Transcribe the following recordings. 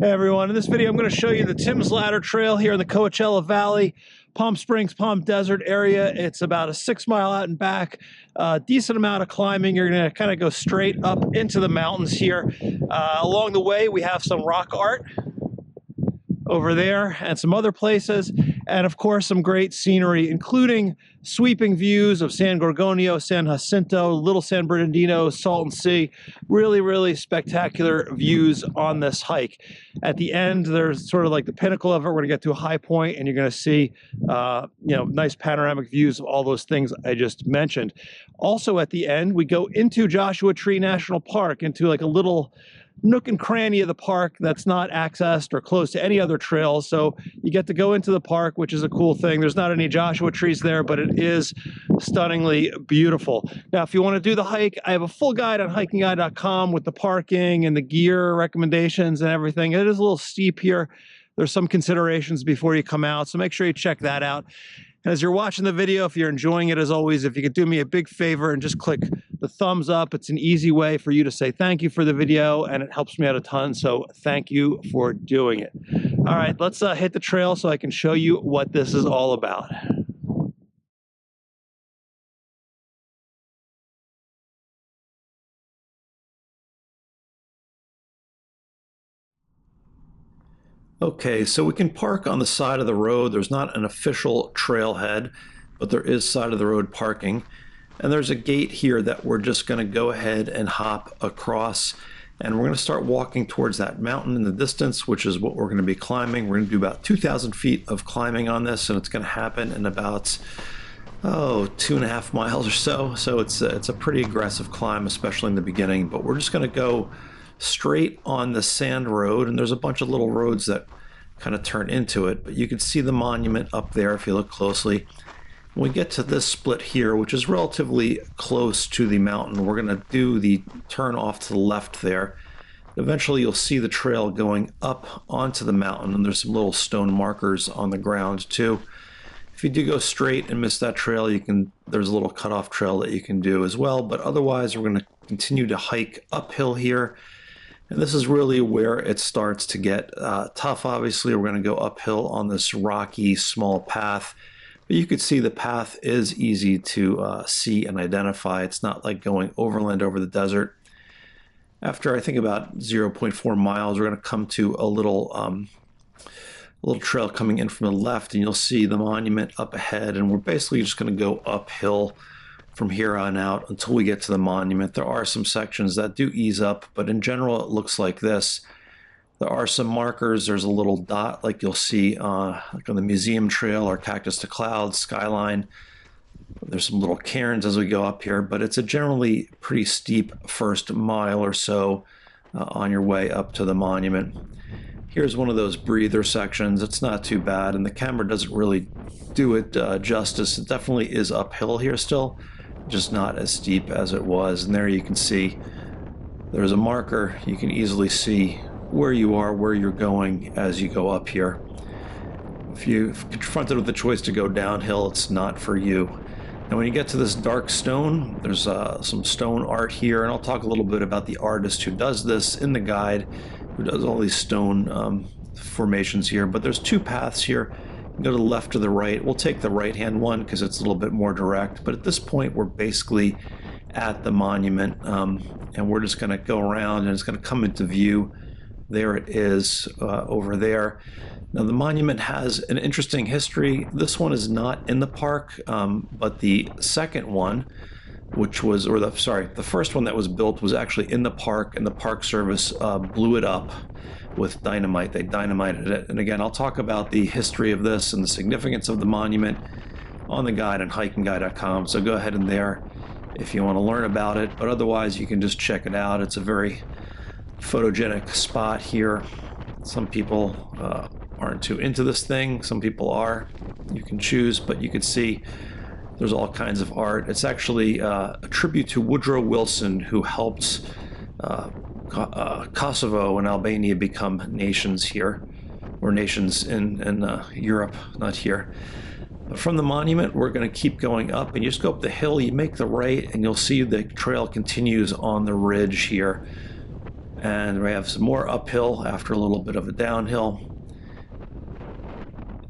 Hey everyone, in this video I'm going to show you the Tim's Ladder Trail here in the Coachella Valley, Palm Springs, Palm Desert area. It's about a 6 mile out and back, decent amount of climbing. You're going to kind of go straight up into the mountains here. Along the way we have some rock art over there and some other places, and of course some great scenery, including sweeping views of San Gorgonio, San Jacinto, Little San Bernardino, Salton Sea. Really spectacular views on this hike. At the end, there's sort of like the pinnacle of it. We're going to get to a high point and you're going to see nice panoramic views of all those things I just mentioned. Also at the end, we go into Joshua Tree National Park, into like a little nook and cranny of the park that's not accessed or close to any other trails. So you get to go into the park, which is a cool thing. There's not any Joshua trees there, but it is stunningly beautiful. Now, if you want to do the hike, I have a full guide on HikingGuy.com with the parking and the gear recommendations and everything. It is a little steep here. There's some considerations before you come out, so make sure you check that out. And as you're watching the video, if you're enjoying it, as always, if you could do me a big favor and just click the thumbs up, it's an easy way for you to say thank you for the video, and it helps me out a ton, so thank you for doing it. All right, let's hit the trail so I can show you what this is all about. Okay, so we can park on the side of the road. There's not an official trailhead, but there is side of the road parking. And there's a gate here that we're just going to go ahead and hop across. And we're going to start walking towards that mountain in the distance, which is what we're going to be climbing. We're going to do about 2,000 feet of climbing on this, and it's going to happen in about 2.5 miles or so. So it's a pretty aggressive climb, especially in the beginning. But we're just going to go straight on the sand road, and there's a bunch of little roads that kind of turn into it, but you can see the monument up there if you look closely. When we get to this split here, which is relatively close to the mountain, we're going to do the turn off to the left there. Eventually you'll see the trail going up onto the mountain, and there's some little stone markers on the ground too. If you do go straight and miss that trail, there's a little cutoff trail that you can do as well, but otherwise we're going to continue to hike uphill here. And this is really where it starts to get tough. Obviously, we're going to go uphill on this rocky, small path. But you could see the path is easy to see and identify. It's not like going overland over the desert. After, I think, about 0.4 miles, we're going to come to a little trail coming in from the left, and you'll see the monument up ahead. And we're basically just going to go uphill from here on out until we get to the monument. There are some sections that do ease up, but in general it looks like this. There are some markers. There's a little dot like you'll see like on the museum trail or Cactus to Clouds, Skyline. There's some little cairns as we go up here, but it's a generally pretty steep first mile or so on your way up to the monument. Here's one of those breather sections. It's not too bad, and the camera doesn't really do it justice. It definitely is uphill here still, just not as steep as it was. And there you can see there's a marker. You can easily see where you are, where you're going as you go up here. If you're confronted with the choice to go downhill, it's not for you. Now when you get to this dark stone, there's some stone art here, and I'll talk a little bit about the artist who does this in the guide, who does all these stone formations here. But there's two paths here. Go to the left or the right. We'll take the right-hand one because it's a little bit more direct. But at this point, we're basically at the monument, and we're just going to go around, and it's going to come into view. There it is over there. Now, the monument has an interesting history. This one is not in the park, but the second one, the first one that was built was actually in the park, and the Park Service blew it up with dynamite. They dynamited it. And again, I'll talk about the history of this and the significance of the monument on the guide on HikingGuy.com. So go ahead in there if you want to learn about it, but otherwise you can just check it out. It's a very photogenic spot here. Some people aren't too into this thing. Some people are. You can choose, but you can see there's all kinds of art. It's actually a tribute to Woodrow Wilson, who helped Kosovo and Albania become nations here, or nations in Europe, not here. But from the monument, we're going to keep going up, and you just go up the hill, you make the right, and you'll see the trail continues on the ridge here. And we have some more uphill after a little bit of a downhill.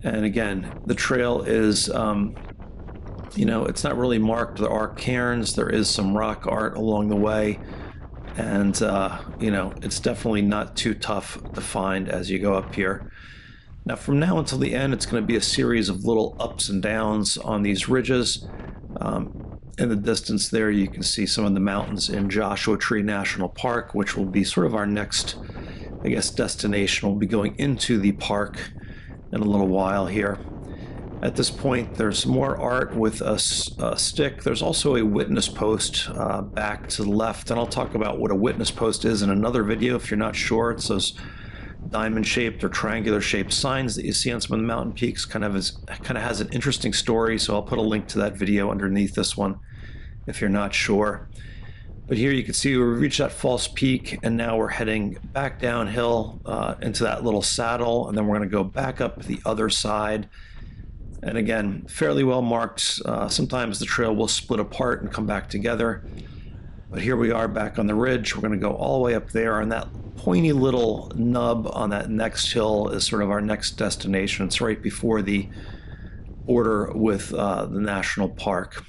And again, the trail is, it's not really marked. There are cairns. There is some rock art along the way. And, it's definitely not too tough to find as you go up here. Now, from now until the end, it's going to be a series of little ups and downs on these ridges. In the distance there, you can see some of the mountains in Joshua Tree National Park, which will be sort of our next, destination. We'll be going into the park in a little while here. At this point, there's more art with a stick. There's also a witness post back to the left, and I'll talk about what a witness post is in another video if you're not sure. It's those diamond-shaped or triangular-shaped signs that you see on some of the mountain peaks. Kind of has an interesting story, so I'll put a link to that video underneath this one if you're not sure. But here you can see we reached that false peak, and now we're heading back downhill into that little saddle, and then we're going to go back up the other side. And again, fairly well marked. Sometimes the trail will split apart and come back together. But here we are back on the ridge. We're going to go all the way up there, and that pointy little nub on that next hill is sort of our next destination. It's right before the border with the national park.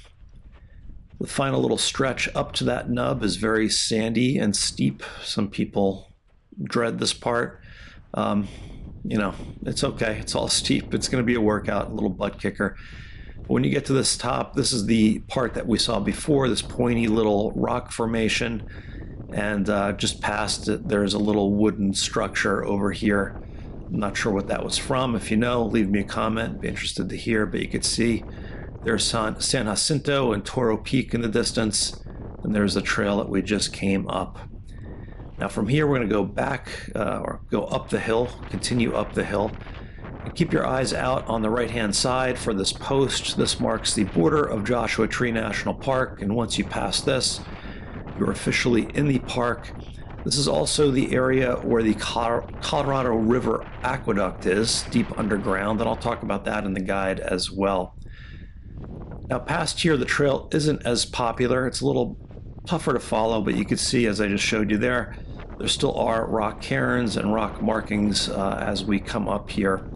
The final little stretch up to that nub is very sandy and steep. Some people dread this part. It's okay. It's all steep. It's going to be a workout, a little butt kicker. But when you get to this top, this is the part that we saw before, this pointy little rock formation. And just past it, there's a little wooden structure over here. I'm not sure what that was from. If you know, leave me a comment. Be interested to hear. But you could see there's San Jacinto and Toro Peak in the distance. And there's the trail that we just came up. Now from here, we're going to go back or go up the hill, continue up the hill. And keep your eyes out on the right-hand side for this post. This marks the border of Joshua Tree National Park. And once you pass this, you're officially in the park. This is also the area where the Colorado River Aqueduct is, deep underground, and I'll talk about that in the guide as well. Now past here, the trail isn't as popular. It's a little tougher to follow, but you can see, as I just showed you there still are rock cairns and rock markings as we come up here.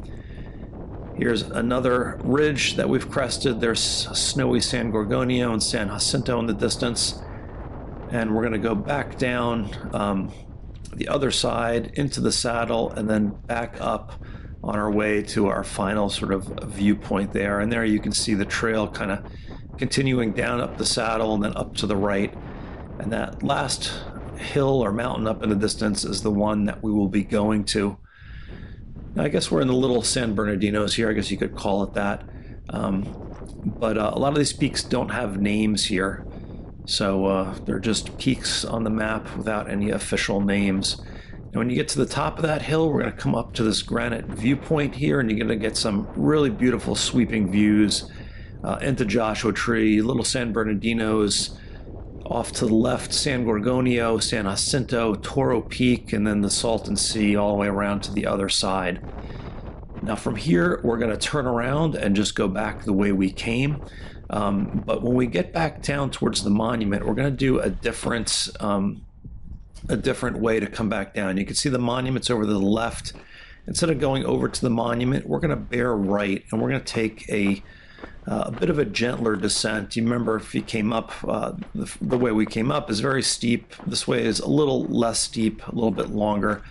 Here's another ridge that we've crested. There's snowy San Gorgonio and San Jacinto in the distance. And we're going to go back down the other side into the saddle and then back up on our way to our final sort of viewpoint there. And there you can see the trail kind of continuing down up the saddle and then up to the right. And that last hill or mountain up in the distance is the one that we will be going to. Now, I guess we're in the Little San Bernardinos here. I guess you could call it that. But a lot of these peaks don't have names here. So they're just peaks on the map without any official names. And when you get to the top of that hill, we're going to come up to this granite viewpoint here, and you're going to get some really beautiful sweeping views into Joshua Tree, Little San Bernardinos, off to the left, San Gorgonio, San Jacinto, Toro Peak, and then the Salton Sea all the way around to the other side. Now from here, we're going to turn around and just go back the way we came. But when we get back down towards the monument, we're going to do a different way to come back down. You can see the monument's over to the left. Instead of going over to the monument, we're going to bear right, and we're going to take a bit of a gentler descent. You remember, if you came up, the way we came up is very steep. This way is a little less steep, a little bit longer.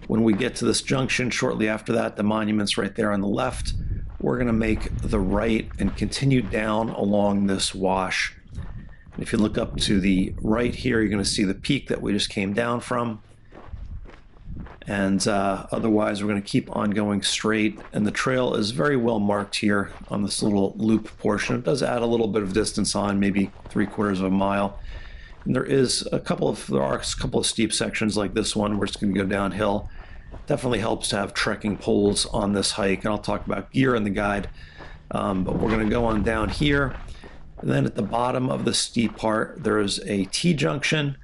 When we get to this junction, shortly after that, the monument's right there on the left. We're going to make the right and continue down along this wash. And if you look up to the right here, you're going to see the peak that we just came down from. And otherwise, we're going to keep on going straight. And the trail is very well marked here on this little loop portion. It does add a little bit of distance on, maybe 3/4 of a mile. And there are a couple of steep sections like this one where it's going to go downhill. Definitely helps to have trekking poles on this hike. And I'll talk about gear in the guide. But we're going to go on down here. And then at the bottom of the steep part, there is a T-junction.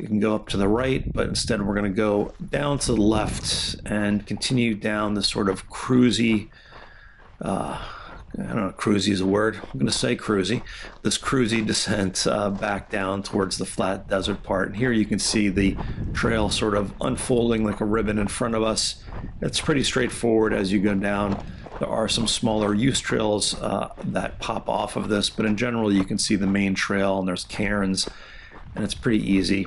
You can go up to the right, but instead we're going to go down to the left and continue down this sort of cruisy I don't know, cruisy is a word. I'm going to say cruisy. This cruisy descent back down towards the flat desert part. And here you can see the trail sort of unfolding like a ribbon in front of us. It's pretty straightforward as you go down. There are some smaller use trails that pop off of this, but in general, you can see the main trail and there's cairns, and it's pretty easy.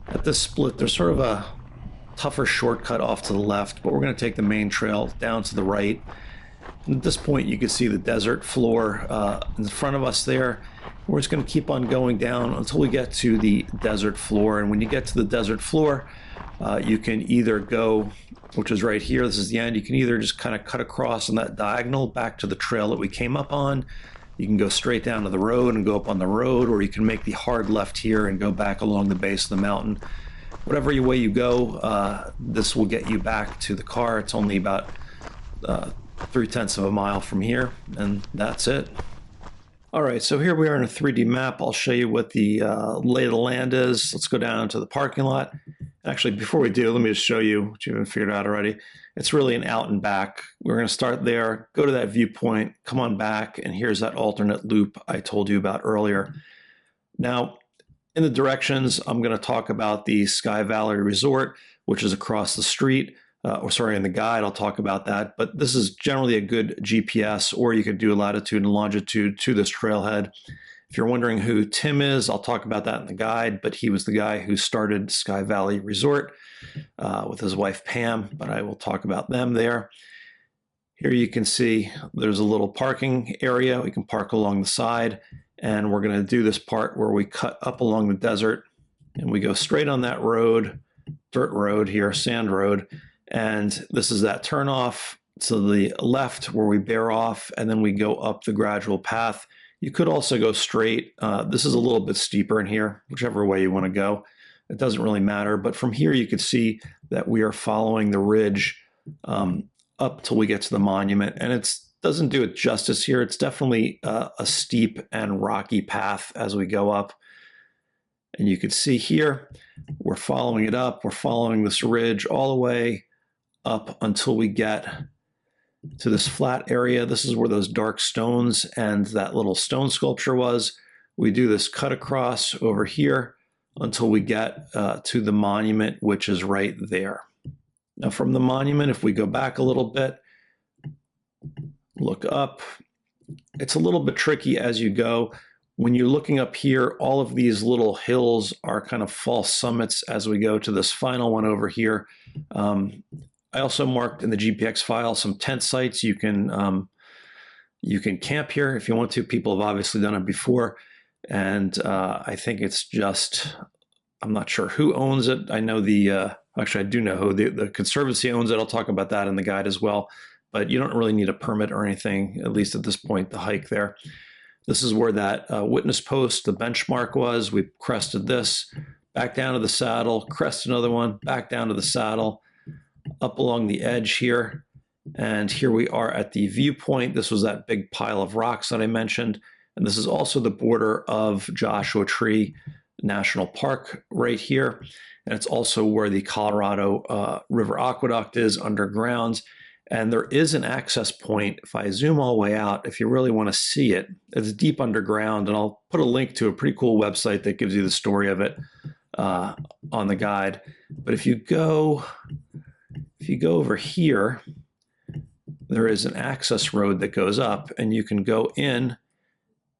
At this split, there's sort of a tougher shortcut off to the left, but we're going to take the main trail down to the right. And at this point, you can see the desert floor in front of us there. We're just going to keep on going down until we get to the desert floor. And when you get to the desert floor, you can either go, which is right here, this is the end, you can either just kind of cut across on that diagonal back to the trail that we came up on. You can go straight down to the road and go up on the road, or you can make the hard left here and go back along the base of the mountain. Whatever way you go, this will get you back to the car. It's only about 3/10 of a mile from here, and that's it. All right, so here we are in a 3D map. I'll show you what the lay of the land is. Let's go down to the parking lot. Actually, before we do, let me just show you what you haven't figured out already. It's really an out and back. We're going to start there, go to that viewpoint, come on back, and here's that alternate loop I told you about earlier. Now, in the directions, I'm going to talk about the Sky Valley Resort, which is across the street. In the guide, I'll talk about that. But this is generally a good GPS, or you could do a latitude and longitude to this trailhead. If you're wondering who Tim is, I'll talk about that in the guide, but he was the guy who started Sky Valley Resort with his wife Pam, but I will talk about them there. Here you can see there's a little parking area. We can park along the side, and we're going to do this part where we cut up along the desert, and we go straight on that road, dirt road here, sand road, and this is that turnoff to the left where we bear off, and then we go up the gradual path. You could also go straight. This is a little bit steeper in here, whichever way you want to go. It doesn't really matter. But from here, you can see that we are following the ridge up till we get to the monument. And it doesn't do it justice here. It's definitely a steep and rocky path as we go up. And you can see here, we're following it up. We're following this ridge all the way up until we get to this flat area. This is where those dark stones and that little stone sculpture was. We do this cut across over here until we get to the monument, which is right there. Now from the monument, if we go back a little bit, look up, it's a little bit tricky as you go. When you're looking up here, all of these little hills are kind of false summits as we go to this final one over here. I also marked in the GPX file some tent sites. You can camp here if you want to. People have obviously done it before, and I think it's just, I'm not sure who owns it. I know actually I do know who the Conservancy owns it. I'll talk about that in the guide as well. But you don't really need a permit or anything, at least at this point, the hike there. This is where that witness post, the benchmark was. We crested this, back down to the saddle, crest another one, back down to the saddle, up along the edge here. And here we are at the viewpoint. This was that big pile of rocks that I mentioned. And this is also the border of Joshua Tree National Park right here. And it's also where the Colorado River Aqueduct is underground. And there is an access point. If I zoom all the way out, if you really want to see it, it's deep underground. And I'll put a link to a pretty cool website that gives you the story of it on the guide. But if you go over here, there is an access road that goes up, and you can go in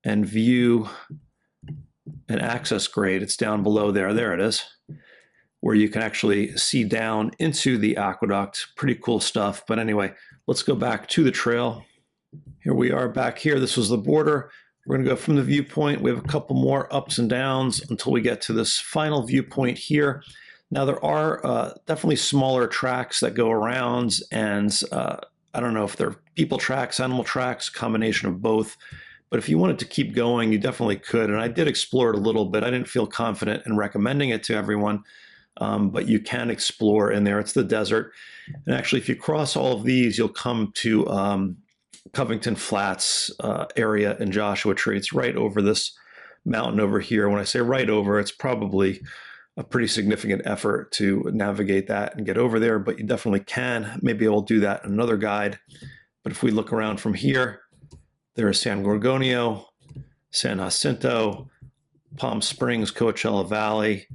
and view an access grade. It's down below there. There it is, where you can actually see down into the aqueduct. Pretty cool stuff. But anyway, let's go back to the trail. Here we are back here. This was the border. We're going to go from the viewpoint. We have a couple more ups and downs until we get to this final viewpoint here. Now, there are definitely smaller tracks that go around, and I don't know if they're people tracks, animal tracks, combination of both. But if you wanted to keep going, you definitely could. And I did explore it a little bit. I didn't feel confident in recommending it to everyone, but you can explore in there. It's the desert. And actually, if you cross all of these, you'll come to Covington Flats area in Joshua Tree. It's right over this mountain over here. When I say right over, it's probably a pretty significant effort to navigate that and get over there, but you definitely can. Maybe I'll do that in another guide. But if we look around from here, There's San Gorgonio, San Jacinto, Palm Springs, Coachella Valley,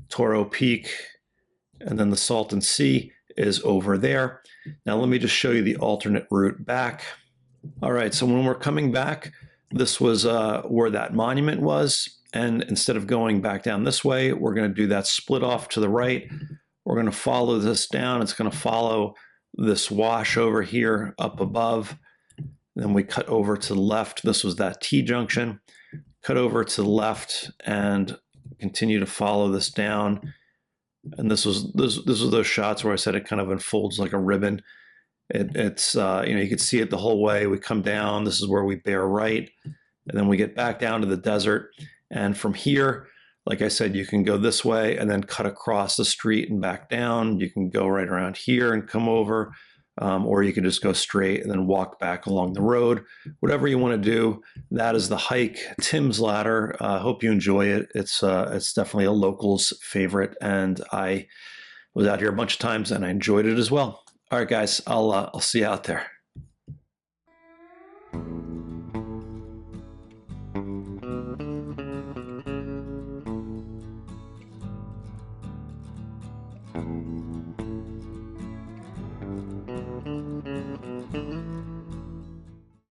Toro Peak, and then the Salton Sea is over there. Now let me just show you the alternate route back. All right, so when we're coming back, this was where that monument was. And instead of going back down this way, we're going to do that split off to the right. We're going to follow this down. It's going to follow this wash over here up above. Then we cut over to the left. This was that T-junction. Cut over to the left and continue to follow this down. And this was those shots where I said it kind of unfolds like a ribbon. It's you can see it the whole way. We come down. This is where we bear right, and then we get back down to the desert. And from here, like I said, you can go this way and then cut across the street and back down. You can go right around here and come over, or you can just go straight and then walk back along the road. Whatever you want to do, that is the hike. Tim's Ladder. Hope you enjoy it. It's definitely a local's favorite, and I was out here a bunch of times and I enjoyed it as well. All right, guys, I'll see you out there.